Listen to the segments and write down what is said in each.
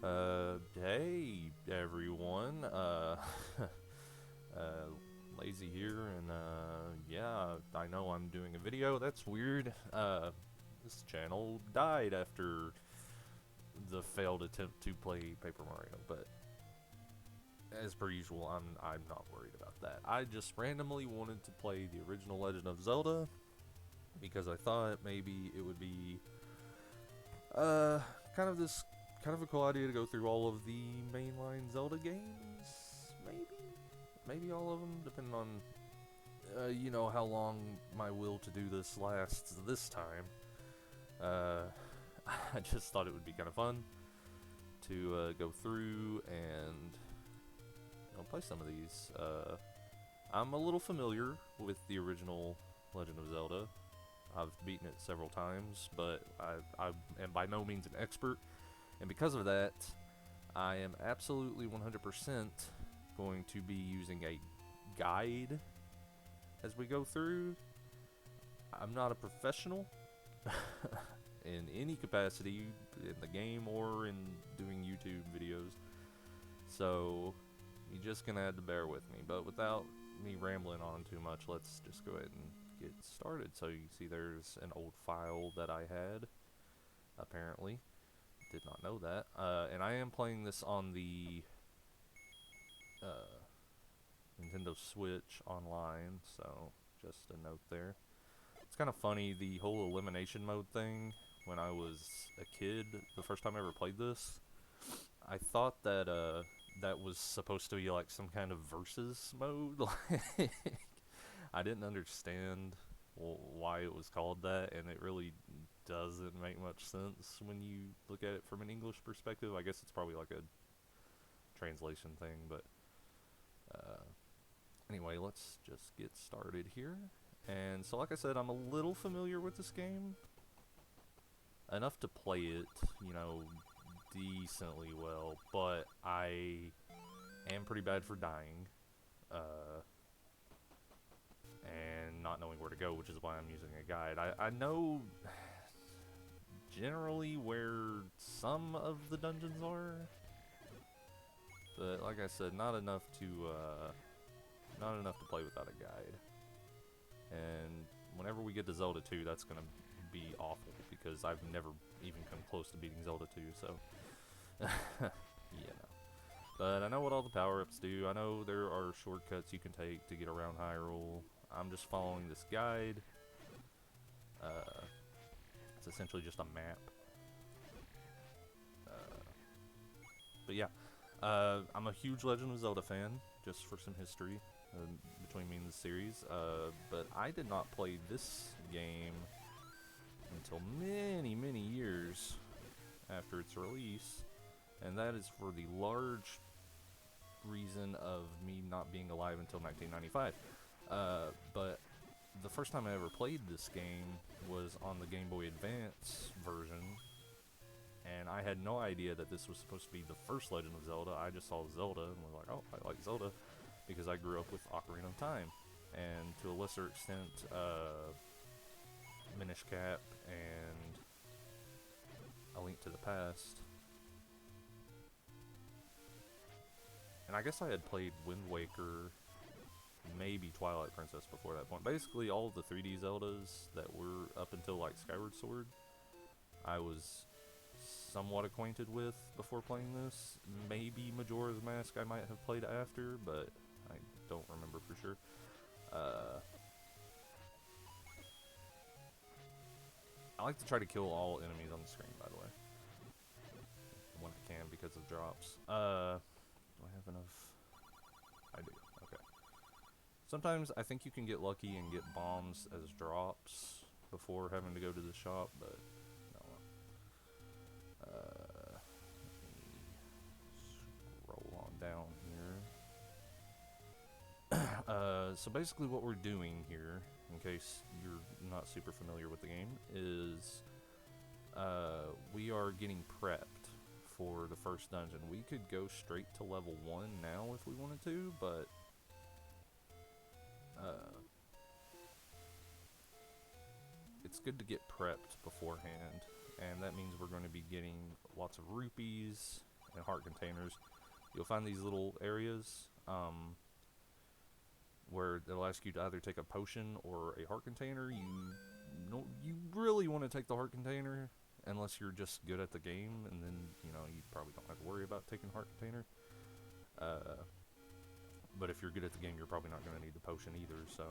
Hey everyone. Lazy here, and yeah, I know I'm doing a video. That's weird. This channel died after the failed attempt to play Paper Mario, but as per usual, I'm not worried about that. I just randomly wanted to play the original Legend of Zelda because I thought maybe it would be uh kind of this kind of a cool idea to go through all of the mainline Zelda games, maybe all of them, depending on how long my will to do this lasts this time. Uh, I just thought it would be kind of fun to go through and play some of these. I'm a little familiar with the original Legend of Zelda. I've beaten it several times, but I am by no means an expert, and because of that, I am absolutely 100% going to be using a guide as we go through. I'm not a professional in any capacity in the game or in doing YouTube videos, so you're just gonna have to bear with me. But without me rambling on too much, let's just go ahead and get started. So you see there's an old file that I had, apparently. Did not know that. And I am playing this on the uh, Nintendo Switch online, so just a note there. It's kind of funny, the whole elimination mode thing. When I was a kid, the first time I ever played this, I thought that that was supposed to be like some kind of versus mode. Like, I didn't understand why it was called that, and it really doesn't make much sense when you look at it from an English perspective. I guess it's probably like a translation thing, but uh, anyway, let's just get started here. And so, like I said, I'm a little familiar with this game, enough to play it, decently well, but I am pretty bad for dying, and not knowing where to go, which is why I'm using a guide. I know generally where some of the dungeons are, but like I said, not enough to play without a guide. And whenever we get to Zelda 2, that's gonna be awful because I've never even come close to beating Zelda 2. So, yeah. But I know what all the power-ups do. I know there are shortcuts you can take to get around Hyrule. I'm just following this guide. It's essentially just a map. But yeah, I'm a huge Legend of Zelda fan, just for some history between me and the series. But I did not play this game until many, many years after its release, and that is for the large reason of me not being alive until 1995. But the first time I ever played this game was on the Game Boy Advance version, and I had no idea that this was supposed to be the first Legend of Zelda. I just saw Zelda and was like, oh, I like Zelda, because I grew up with Ocarina of Time, and to a lesser extent, Minish Cap and A Link to the Past. And I guess I had played Wind Waker, maybe Twilight Princess before that point. Basically, all of the 3D Zeldas that were up until like Skyward Sword, I was somewhat acquainted with before playing this. Maybe Majora's Mask I might have played after, but I don't remember for sure. I like to try to kill all enemies on the screen, by the way, when I can, because of drops. Do I have enough? I do. Okay. Sometimes I think you can get lucky and get bombs as drops before having to go to the shop, but no. Let me scroll on down here. So basically what we're doing here, in case you're not super familiar with the game, is we are getting prepped for the first dungeon. We could go straight to level 1 now if we wanted to, but it's good to get prepped beforehand, and that means we're going to be getting lots of rupees in heart containers, you'll find these little areas where they'll ask you to either take a potion or a heart container. You really want to take the heart container unless you're just good at the game, and then you probably don't have to worry about taking heart container. But if you're good at the game, you're probably not going to need the potion either, so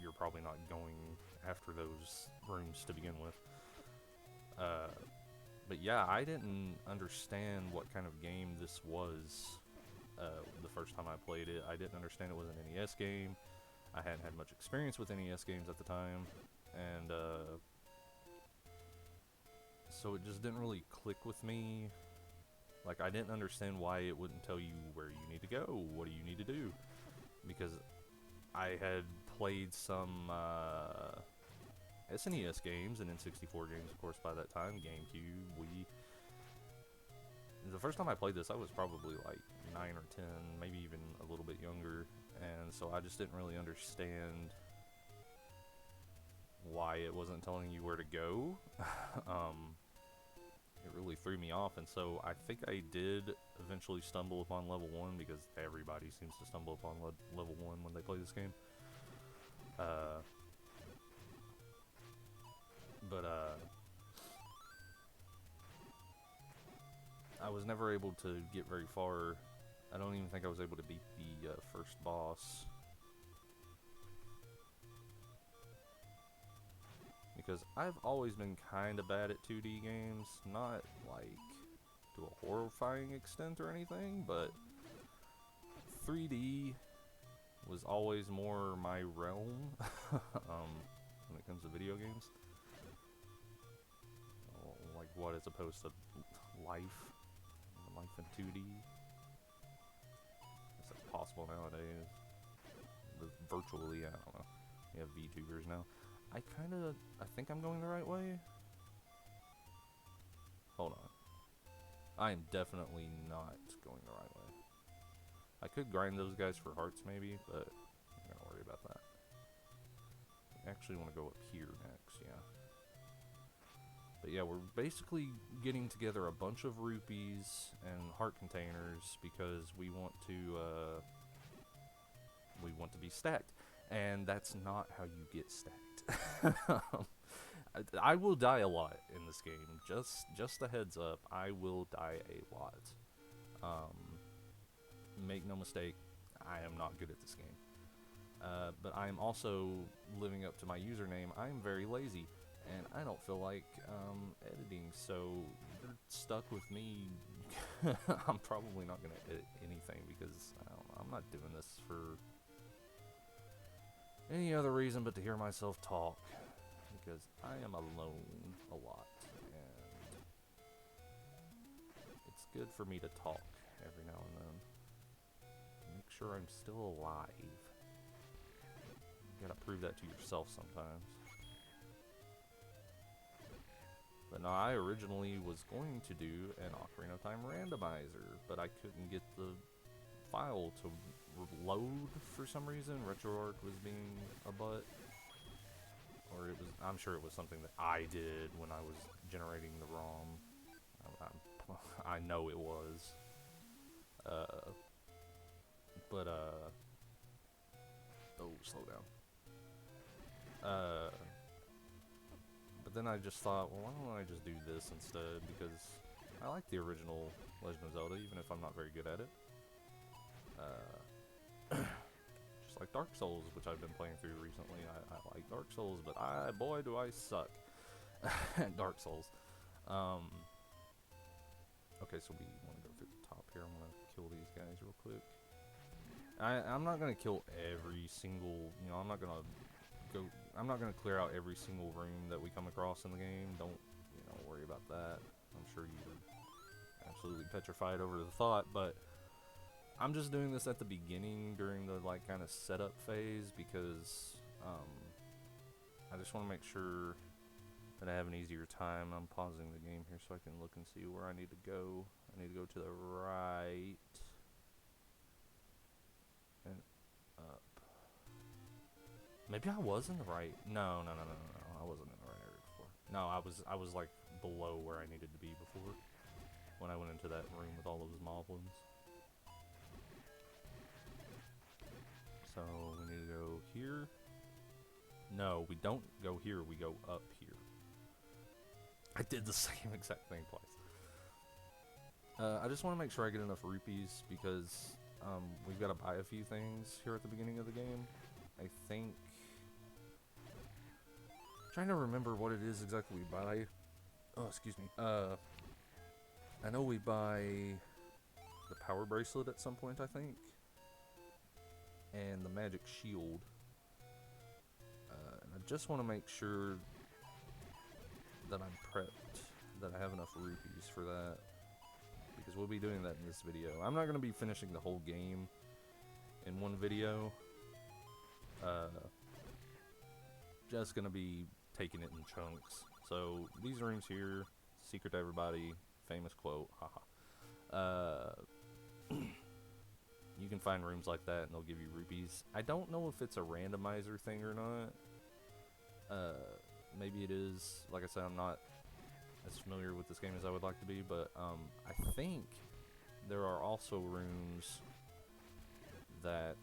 you're probably not going after those rooms to begin with. But yeah, I didn't understand what kind of game this was the first time I played it. I didn't understand it was an NES game. I hadn't had much experience with NES games at the time, and so it just didn't really click with me. Like, I didn't understand why it wouldn't tell you where you need to go, what do you need to do, because I had played some SNES games and N64 games, of course, by that time, GameCube, Wii. The first time I played this, I was probably like 9 or 10, maybe even a little bit younger, and so I just didn't really understand why it wasn't telling you where to go. It really threw me off, and so I think I did eventually stumble upon level 1, because everybody seems to stumble upon level 1 when they play this game. I was never able to get very far. I don't even think I was able to beat the first boss. Because I've always been kind of bad at 2D games, not like to a horrifying extent or anything, but 3D was always more my realm when it comes to video games. Like what, as opposed to life in 2D. I guess that's possible nowadays. Virtually, I don't know. You have VTubers now. I think I'm going the right way. Hold on. I am definitely not going the right way. I could grind those guys for hearts maybe, but I'm not gonna worry about that. I actually want to go up here next, yeah. But yeah, we're basically getting together a bunch of rupees and heart containers because we want to be stacked. And that's not how you get stacked. I will die a lot in this game. Just a heads up, I will die a lot. Make no mistake, I am not good at this game. But I am also living up to my username. I am very lazy, and I don't feel like editing, so you're stuck with me. I'm probably not going to edit anything because I'm not doing this for any other reason but to hear myself talk, because I am alone a lot, and it's good for me to talk every now and then. Make sure I'm still alive. You gotta prove that to yourself sometimes. But no, I originally was going to do an Ocarina of Time randomizer, but I couldn't get the file to load for some reason. RetroArch was being a butt, or it was, I'm sure it was something that I did when I was generating the ROM. I know it was. Oh, slow down. But then I just thought, well, why don't I just do this instead, because I like the original Legend of Zelda, even if I'm not very good at it. Just like Dark Souls, which I've been playing through recently. I like Dark Souls, but boy do I suck at Dark Souls. Okay, so we want to go through the top here. I'm going to kill these guys real quick. I'm not going to kill every single, I'm not going to clear out every single room that we come across in the game. Don't, worry about that. I'm sure you're absolutely petrified over the thought, but I'm just doing this at the beginning during the kind of setup phase because I just want to make sure that I have an easier time. I'm pausing the game here so I can look and see where I need to go. I need to go to the right and up. Maybe I was in the right. No. I wasn't in the right area before. No, I was like below where I needed to be before. when I went into that room with all those moblins. So we need to go here. No, we don't go here, we go up here. I did the same exact thing twice. I just want to make sure I get enough rupees because we've got to buy a few things here at the beginning of the game. I think... trying to remember what it is exactly we buy. Oh, excuse me. I know we buy the power bracelet at some point, I think. And the magic shield. And I just want to make sure that I'm prepped, that I have enough rupees for that. Because we'll be doing that in this video. I'm not going to be finishing the whole game in one video. Just going to be taking it in chunks. So, these rooms here, secret to everybody, famous quote, haha. You can find rooms like that and they'll give you rupees. I don't know if it's a randomizer thing or not. Maybe it is. Like I said, I'm not as familiar with this game as I would like to be, but I think there are also rooms that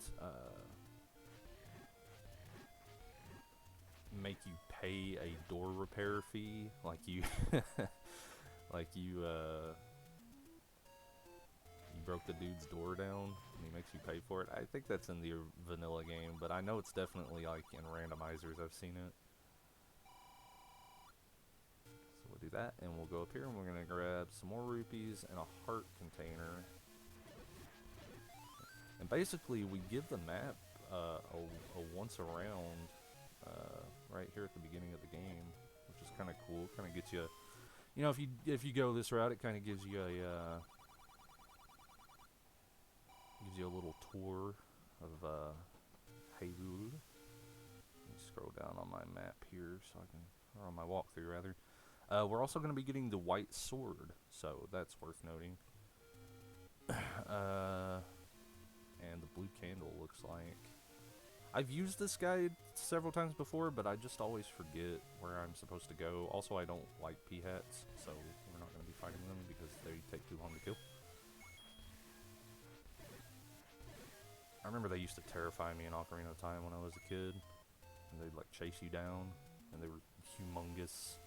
make you pay a door repair fee, like you you broke the dude's door down and he makes you pay for it. I think that's in the vanilla game, but I know it's definitely like in randomizers. I've seen it. So we'll do that and we'll go up here and we're gonna grab some more rupees and a heart container. And basically we give the map a once around right here at the beginning of the game, which is kind of cool. Kind of gets you, you know, if you go this route, it kind of gives you a little tour of Hyrule. Let me scroll down on my map here so I can, or on my walkthrough rather. We're also going to be getting the white sword, so that's worth noting. And the blue candle looks like. I've used this guide several times before, but I just always forget where I'm supposed to go. Also, I don't like P-hats, so we're not going to be fighting them because they take too long to kill. I remember they used to terrify me in Ocarina of Time when I was a kid. And they'd like chase you down, and they were humongous.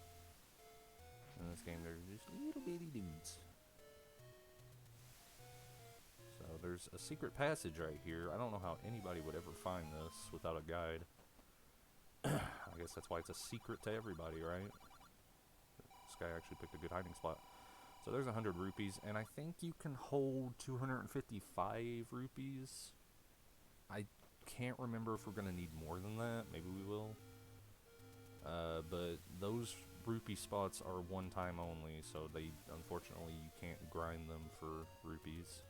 In this game, they're just little bitty dudes. So there's a secret passage right here. I don't know how anybody would ever find this without a guide. I guess that's why it's a secret to everybody, right? This guy actually picked a good hiding spot. So there's 100 rupees, and I think you can hold 255 rupees. I can't remember if we're going to need more than that. Maybe we will. But those rupee spots are one time only, so they, unfortunately, you can't grind them for rupees.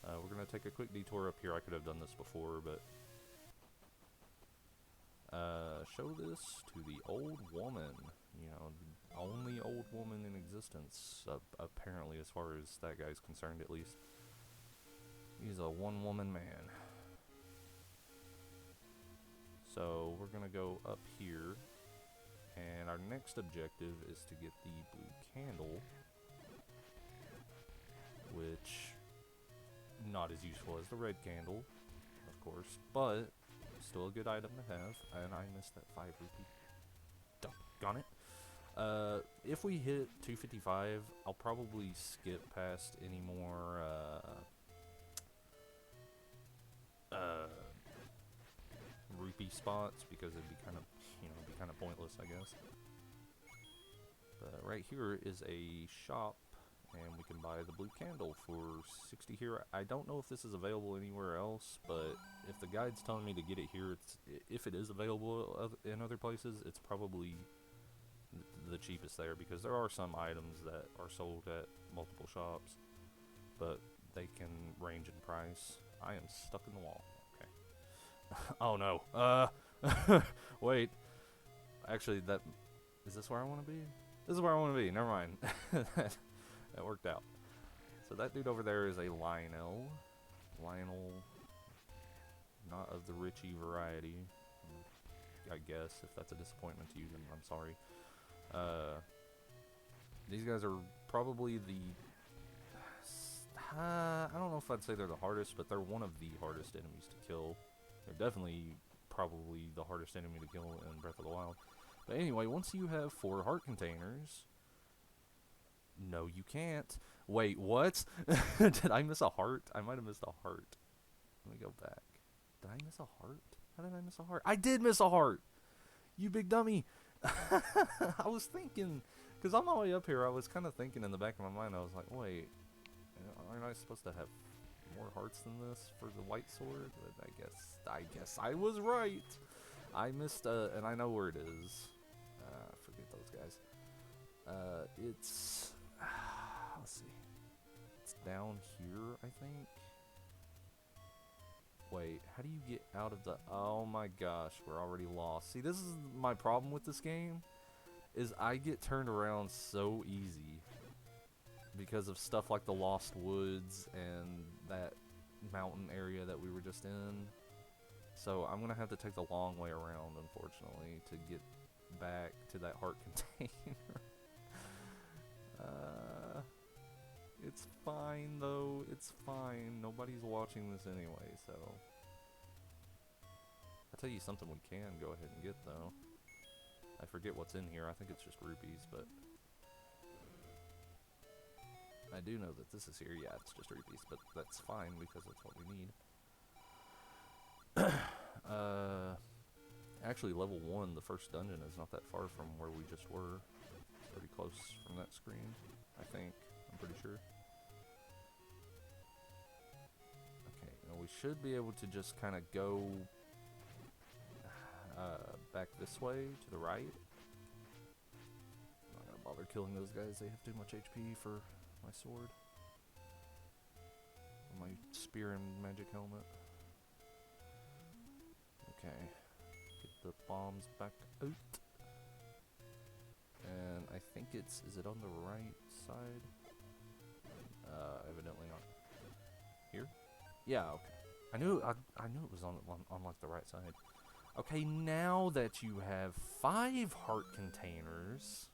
We're going to take a quick detour up here. I could have done this before, but... show this to the old woman. You know, the only old woman in existence, apparently, as far as that guy's concerned, at least. He's a one-woman man. So, we're going to go up here, and our next objective is to get the blue candle, which, not as useful as the red candle, of course, but still a good item to have, and I missed that 5 rupee. Doggone it. If we hit 255, I'll probably skip past any more, rupee spots because it'd be kind of, you know, be kind of pointless, I guess. But right here is a shop, and we can buy the blue candle for 60 here. I don't know if this is available anywhere else, but if the guide's telling me to get it here, if it is available in other places, it's probably the cheapest there, because there are some items that are sold at multiple shops, but they can range in price. I am stuck in the wall. Oh no. Wait. Actually, is this where I want to be? This is where I want to be. Never mind. That worked out. So that dude over there is a Lionel. Lionel, not of the Richie variety. I guess if that's a disappointment to you, then I'm sorry. These guys are probably the I don't know if I'd say they're the hardest, but they're one of the hardest enemies to kill. They're definitely probably the hardest enemy to kill in Breath of the Wild. But anyway, once you have 4 heart containers... No, you can't. Wait, what? Did I miss a heart? I might have missed a heart. Let me go back. Did I miss a heart? How did I miss a heart? I did miss a heart! You big dummy! I was thinking... Because on my way up here, I was kind of thinking in the back of my mind, I was like, wait, aren't I supposed to have more hearts than this for the white sword? But I guess I was right. I missed, and I know where it is. Forget those guys. It's, let's see. It's down here, I think. Wait, how do you get out of the, oh my gosh, we're already lost. See, this is my problem with this game. Is I get turned around so easy because of stuff like the Lost Woods and that mountain area that we were just in. So I'm gonna have to take the long way around, unfortunately, to get back to that heart container. It's fine though, it's fine. Nobody's watching this anyway, so I'll tell you something we can go ahead and get though. I forget what's in here. I think it's just rupees, but I do know that this is here. Yeah, it's just rupees, but that's fine because that's what we need. Actually, level 1, the first dungeon, is not that far from where we just were. It's pretty close from that screen, I think. I'm pretty sure. Okay, now we should be able to just kind of go back this way to the right. I'm not gonna bother killing those guys, they have too much HP for my sword. My spear and magic helmet. Okay. Get the bombs back out. And I think it's, is it on the right side? Evidently not. Here? Yeah, okay. I knew it was on like the right side. Okay, now that you have 5 heart containers,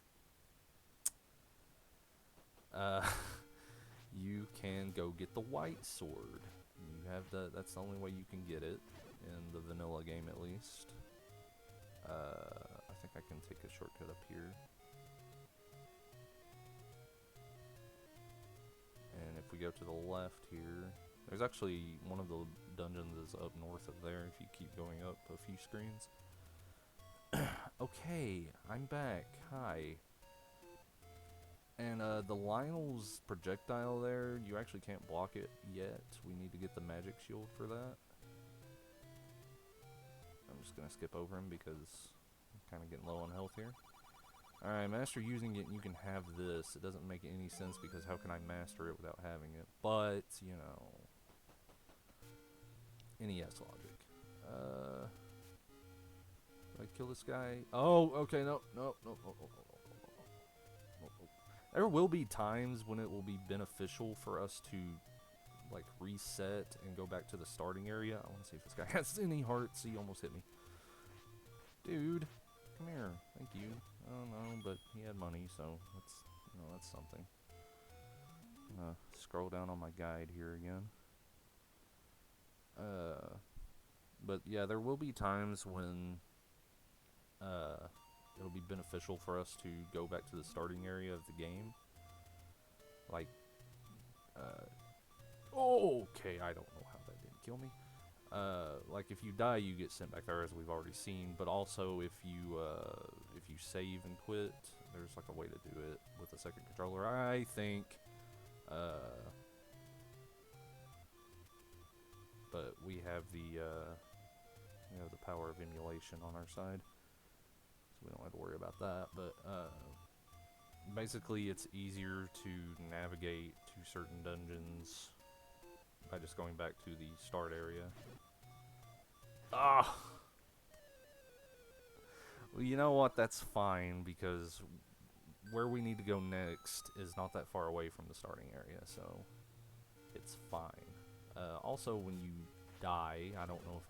you can go get the white sword. You have that's the only way you can get it in the vanilla game, at least. I think I can take a shortcut up here. And if we go to the left here, there's actually one of the dungeons is up north of there if you keep going up a few screens. Okay, I'm back. Hi. And the Lionel's projectile there, you actually can't block it yet. We need to get the magic shield for that. I'm just going to skip over him because I'm kind of getting low on health here. Alright, master using it and you can have this. It doesn't make any sense because how can I master it without having it? But, you know, NES logic. Do I kill this guy? Oh, okay, no. There will be times when it will be beneficial for us to, like, reset and go back to the starting area. I want to see if this guy has any hearts. He almost hit me. Dude, come here. Thank you. I don't know, but he had money, so that's, you know, that's something. I'm gonna scroll down on my guide here again. But yeah, there will be times when it'll be beneficial for us to go back to the starting area of the game. Like, okay, I don't know how that didn't kill me. Like if you die, you get sent back there, as we've already seen. But also, if you save and quit, there's like a way to do it with a second controller, I think. But we have the power of emulation on our side, so we don't have to worry about that. But basically, it's easier to navigate to certain dungeons by just going back to the start area. Ah! Well, you know what? That's fine, because where we need to go next is not that far away from the starting area, so it's fine. Also, when you die, I don't know if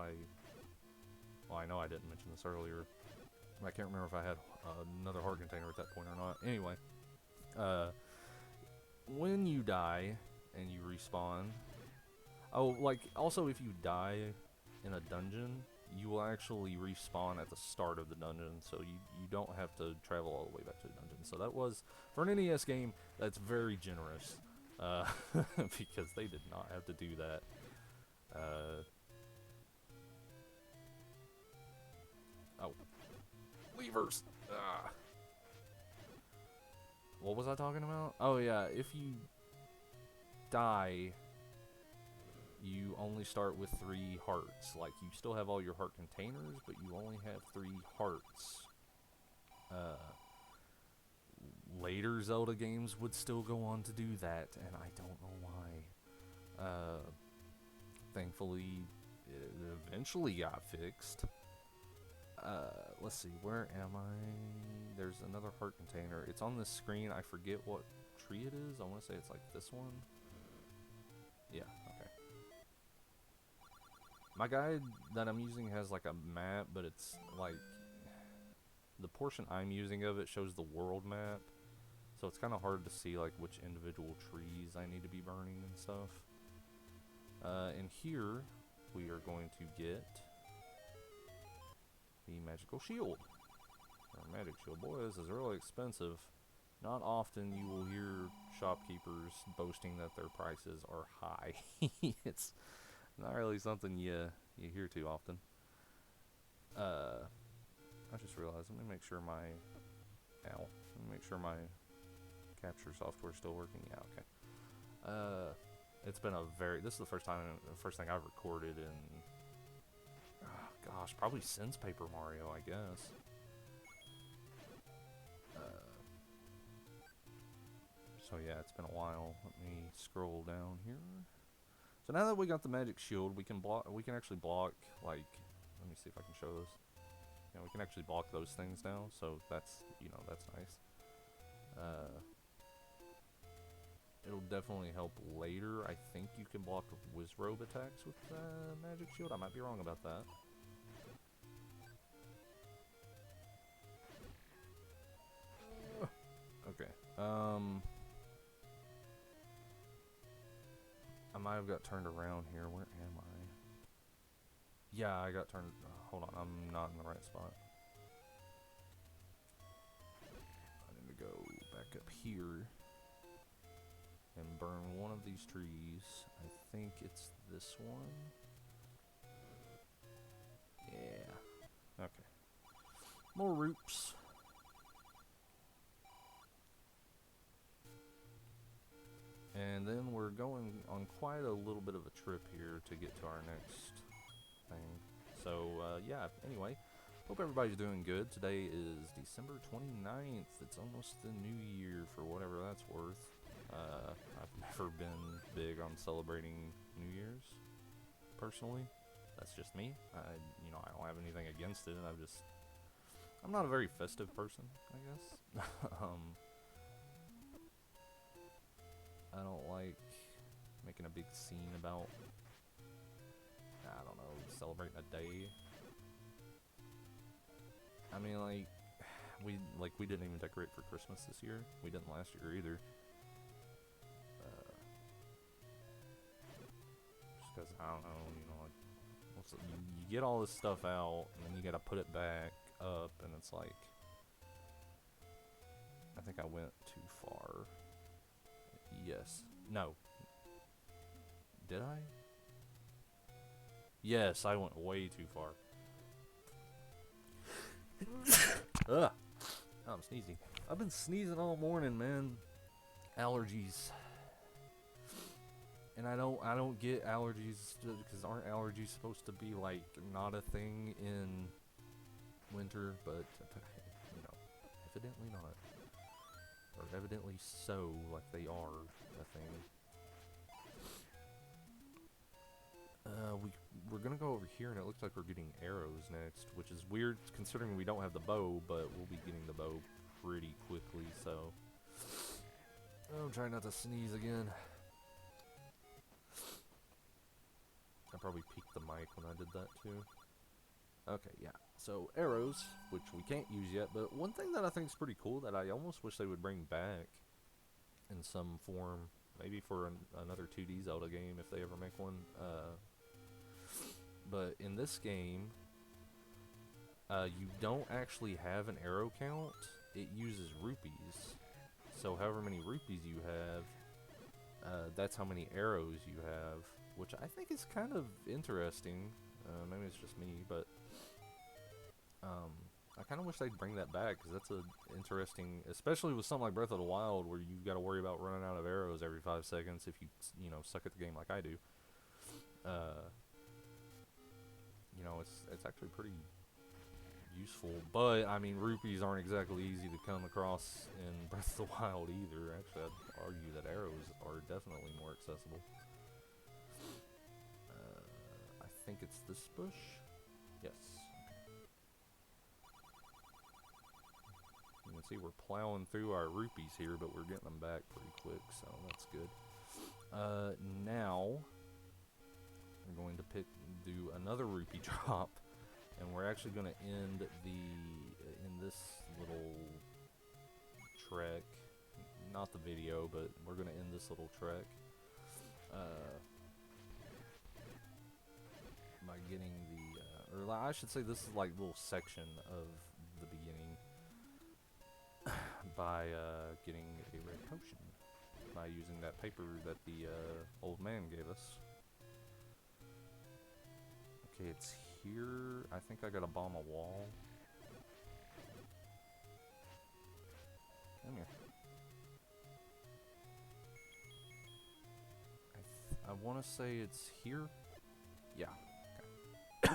well, I know I didn't mention this earlier. I can't remember if I had another heart container at that point or not. Anyway, when you die and you respawn. Oh, like, also if you die in a dungeon, you will actually respawn at the start of the dungeon, so you don't have to travel all the way back to the dungeon. So that was, for an NES game, that's very generous, because they did not have to do that. Oh. Levers! Ah. What was I talking about? Oh yeah, if you die, you only start with 3 hearts. Like, you still have all your heart containers, but you only have 3 hearts. Later Zelda games would still go on to do that, and I don't know why. Thankfully, it eventually got fixed. Let's see, where am I? There's another heart container. It's on this screen. I forget what tree it is. I want to say it's like this one. Yeah, okay. My guide that I'm using has like a map, but it's like the portion I'm using of it shows the world map, so it's kind of hard to see like which individual trees I need to be burning and stuff. And here we are going to get the magical shield. Our magic shield, boy, this is really expensive. Not often you will hear shopkeepers boasting that their prices are high. It's not really something you hear too often. I just realized, let me make sure my capture software is still working. Yeah, okay. It's been this is the first thing I've recorded in, oh gosh, probably since Paper Mario, I guess. So yeah, it's been a while. Let me scroll down here. So now that we got the magic shield, we can actually block, like, let me see if I can show this. Yeah, we can actually block those things now, so that's, that's nice. It'll definitely help later. I think you can block Wizrobe attacks with the magic shield. I might be wrong about that. Okay. I might have got turned around here. Where am I? Yeah, I got turned. Hold on, I'm not in the right spot. I need to go back up here and burn one of these trees. I think it's this one. Yeah. Okay. More roots. And then we're going on quite a little bit of a trip here to get to our next thing. So, yeah, anyway, hope everybody's doing good. Today is December 29th. It's almost the new year, for whatever that's worth. I've never been big on celebrating New Year's, personally. That's just me. I don't have anything against it. I'm not a very festive person, I guess. I don't like making a big scene about, I don't know, celebrating a day. I mean, we didn't even decorate for Christmas this year. We didn't last year either. Just because, I don't know, you get all this stuff out, and then you gotta put it back up, and it's like, I think I went too far. Yes. No. Did I? Yes, I went way too far. Ugh. Oh, I'm sneezing. I've been sneezing all morning, man. Allergies. And I don't get allergies because aren't allergies supposed to be like not a thing in winter, but evidently not. Or evidently so, like they are a thing. We're gonna go over here, and it looks like we're getting arrows next, which is weird considering we don't have the bow, but we'll be getting the bow pretty quickly, so. I'm trying not to sneeze again. I probably peaked the mic when I did that too. Okay, yeah. So, arrows, which we can't use yet, but one thing that I think is pretty cool that I almost wish they would bring back in some form maybe for another 2D Zelda game if they ever make one. But in this game, you don't actually have an arrow count. It uses rupees. So however many rupees you have, that's how many arrows you have, which I think is kind of interesting. Maybe it's just me, but I kind of wish they'd bring that back, because that's a interesting, especially with something like Breath of the Wild, where you've got to worry about running out of arrows every 5 seconds if you know, suck at the game like I do. You know, it's actually pretty useful, but I mean, rupees aren't exactly easy to come across in Breath of the Wild either. Actually, I'd argue that arrows are definitely more accessible. I think it's this bush. Yes. You can see we're plowing through our rupees here, but we're getting them back pretty quick, so that's good. Now we're going to do another rupee drop, and we're actually going to end in this little trek, not the video, but we're going to end this little trek by getting or I should say this is like a little section of the beginning, by getting a red potion, by using that paper that the old man gave us. Okay, it's here. I think I gotta bomb a wall. Come here. I want to say it's here. Yeah. Okay.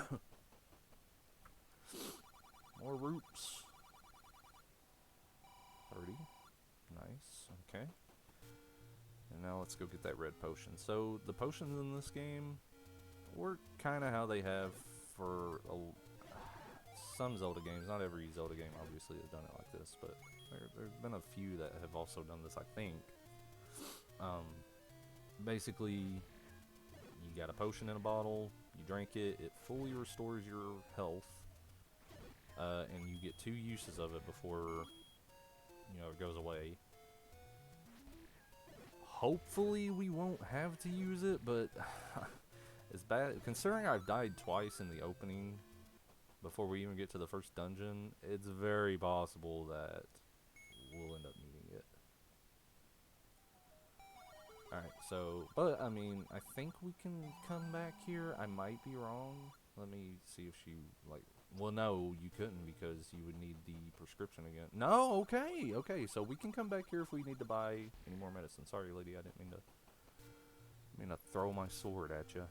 More roots. 30. Nice. Okay. And now let's go get that red potion. So the potions in this game work kind of how they have for some Zelda games. Not every Zelda game obviously has done it like this, but there's been a few that have also done this, I think. Basically, you got a potion in a bottle, you drink it, it fully restores your health, and you get 2 uses of it before, you know, it goes away. Hopefully we won't have to use it, but it's bad, considering I've died twice in the opening before we even get to the first dungeon. It's very possible that we'll end up needing it. Alright, so, but I mean, I think we can come back here. I might be wrong. Let me see if she, like, well, no, you couldn't, because you would need the prescription again. No, okay, okay, so we can come back here if we need to buy any more medicine. Sorry, lady, I didn't mean to throw my sword at you.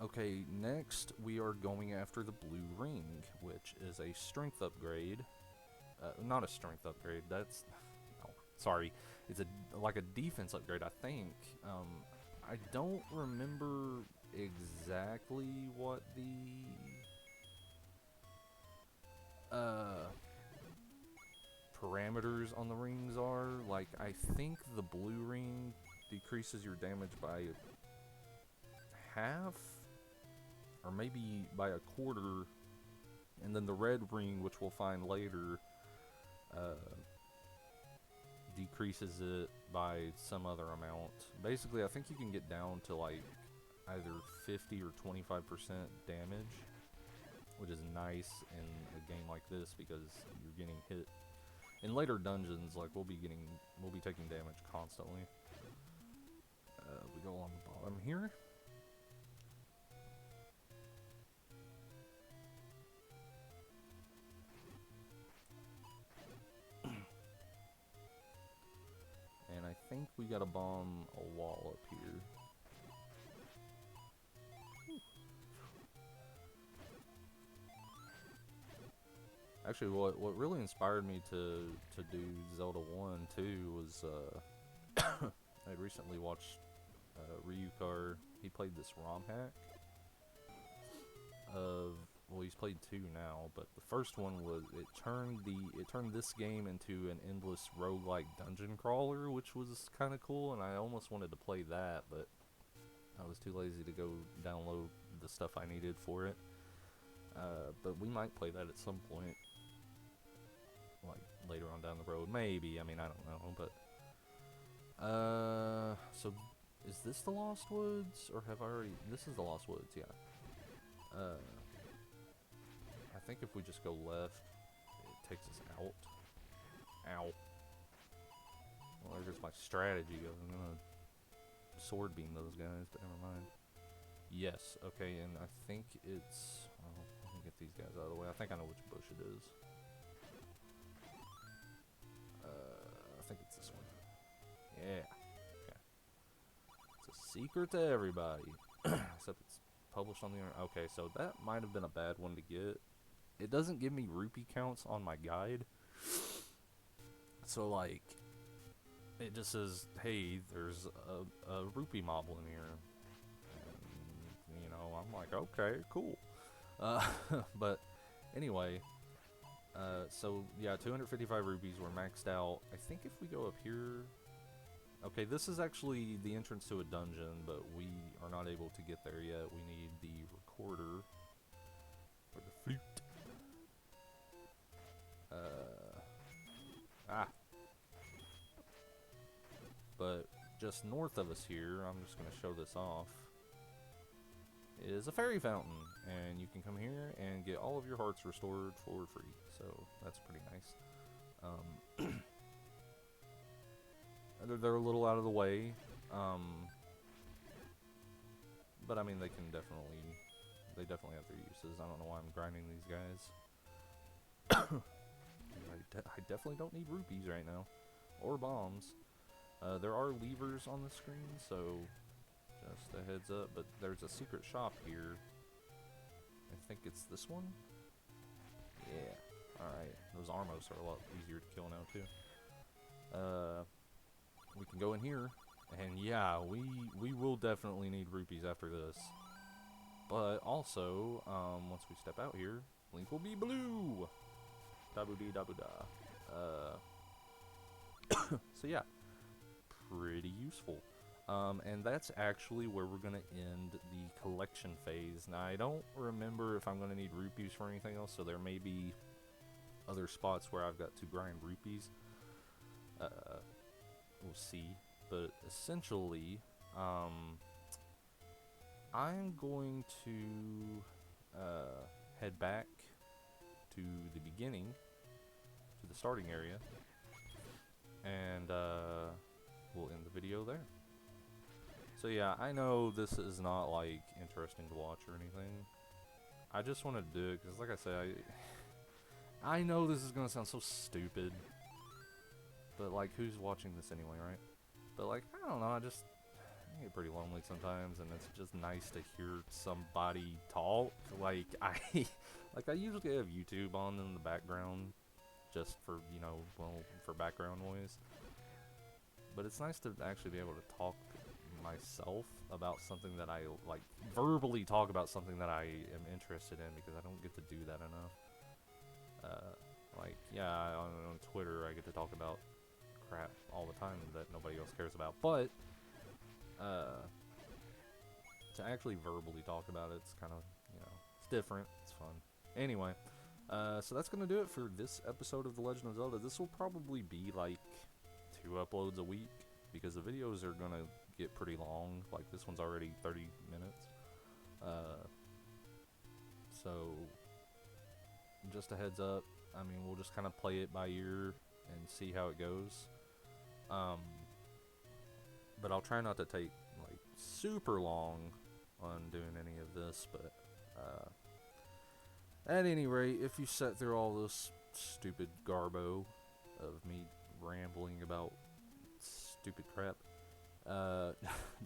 Okay, next we are going after the blue ring, which is a strength upgrade. Not a strength upgrade, that's, no, sorry. It's like a defense upgrade, I think. I don't remember exactly what the parameters on the rings are. Like, I think the blue ring decreases your damage by half, or maybe by a quarter, and then the red ring, which we'll find later, decreases it by some other amount. Basically, I think you can get down to like either 50 or 25% damage, which is nice in a game like this, because you're getting hit in later dungeons. Like, we'll be taking damage constantly. We go along the bottom here. And I think we gotta bomb a wall up here. Actually, what really inspired me to do Zelda 1 too was I'd recently watched Ryukar. He played this ROM hack of, well, he's played 2 now, but the first one was it turned this game into an endless roguelike dungeon crawler, which was kind of cool, and I almost wanted to play that, but I was too lazy to go download the stuff I needed for it. But we might play that at some point, like later on down the road, maybe. I mean, I don't know, but So is this the Lost Woods, or have I already? This is the Lost Woods, yeah. I think if we just go left, it takes us out. Ow. Well, there's my strategy. I'm gonna sword beam those guys, but never mind. Yes, okay, and I think it's... Well, let me get these guys out of the way. I think I know which bush it is. I think it's this one. Yeah. Okay. It's a secret to everybody. Except it's published on the internet. Okay, so that might have been a bad one to get. It doesn't give me rupee counts on my guide. So, like, it just says, hey, there's a rupee model in here. And, you know, I'm like, okay, cool. But, anyway, so, yeah, 255 rupees were maxed out. I think if we go up here... Okay, this is actually the entrance to a dungeon, but we are not able to get there yet. We need the recorder. Or the flute. But just north of us here, I'm just going to show this off, is a fairy fountain. And you can come here and get all of your hearts restored for free. So that's pretty nice. They're a little out of the way. But I mean, they definitely have their uses. I don't know why I'm grinding these guys. I definitely don't need rupees right now. Or bombs. There are levers on the screen, so just a heads up. But there's a secret shop here. I think it's this one? Yeah. Alright. Those Armos are a lot easier to kill now, too. We can go in here. And yeah, we will definitely need rupees after this. But also, once we step out here, Link will be blue! Dabu-dee-dabu-da. So yeah, pretty useful. And that's actually where we're going to end the collection phase. Now, I don't remember if I'm going to need rupees for anything else, so there may be other spots where I've got to grind rupees. We'll see. But essentially, I'm going to head back to the beginning, to the starting area, and we'll end the video there. So yeah, I know this is not like interesting to watch or anything. I just want to do it because, like I said, I know this is gonna sound so stupid, but like, who's watching this anyway, right? But like, I don't know, I get pretty lonely sometimes, and it's just nice to hear somebody talk. Like, I usually have YouTube on in the background, just for, you know, well, for background noise. But it's nice to actually be able to talk myself about something that I, like, verbally talk about something that I am interested in, because I don't get to do that enough. Like, yeah, on Twitter I get to talk about crap all the time that nobody else cares about, but to actually verbally talk about it, it's kind of, you know, it's different, it's fun. Anyway, so that's gonna do it for this episode of The Legend of Zelda. This will probably be like 2 uploads a week, because the videos are gonna get pretty long. Like, this one's already 30 minutes. So just a heads up, I mean, we'll just kind of play it by ear and see how it goes. But I'll try not to take, like, super long on doing any of this, but, at any rate, if you sat through all this stupid garbo of me rambling about stupid crap,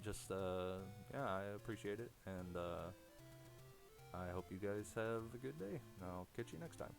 just, yeah, I appreciate it, and, I hope you guys have a good day. I'll catch you next time.